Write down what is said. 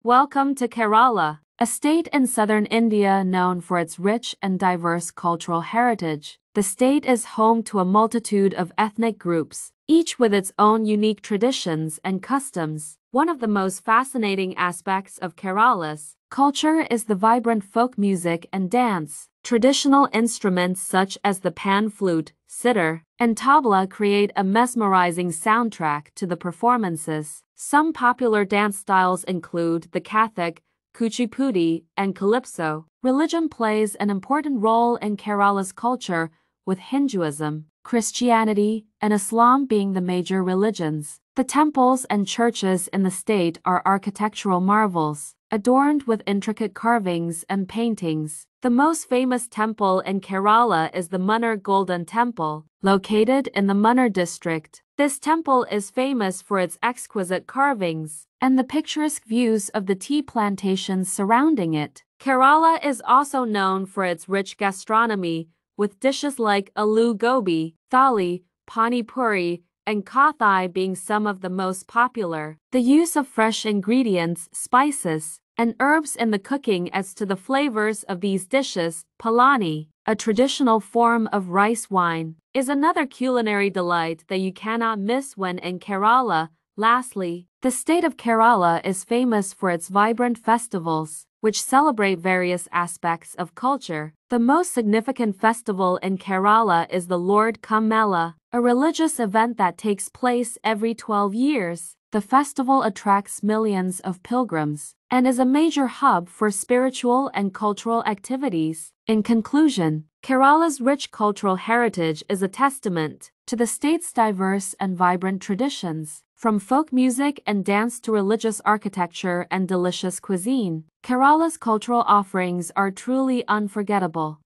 Welcome to Kerala, a state in southern India known for its rich and diverse cultural heritage. The state is home to a multitude of ethnic groups, each with its own unique traditions and customs. One of the most fascinating aspects of Kerala's culture is the vibrant folk music and dance. Traditional instruments such as the pan flute, sitar, and tabla create a mesmerizing soundtrack to the performances. Some popular dance styles include the Kathak, Kuchipudi, and Calypso. Religion plays an important role in Kerala's culture, with Hinduism, Christianity, and Islam being the major religions. The temples and churches in the state are architectural marvels, adorned with intricate carvings and paintings. The most famous temple in Kerala is the Munnar Golden Temple, located in the Munnar district. This temple is famous for its exquisite carvings and the picturesque views of the tea plantations surrounding it. Kerala is also known for its rich gastronomy, with dishes like aloo gobi, thali, pani puri, and kathai being some of the most popular. The use of fresh ingredients, spices, and herbs in the cooking adds to the flavors of these dishes. Palani, a traditional form of rice wine, is another culinary delight that you cannot miss when in Kerala. Lastly, the state of Kerala is famous for its vibrant festivals, which celebrate various aspects of culture. The most significant festival in Kerala is the Lord Kum Mela, a religious event that takes place every 12 years. The festival attracts millions of pilgrims and is a major hub for spiritual and cultural activities. In conclusion, Kerala's rich cultural heritage is a testament to the state's diverse and vibrant traditions. From folk music and dance to religious architecture and delicious cuisine, Kerala's cultural offerings are truly unforgettable.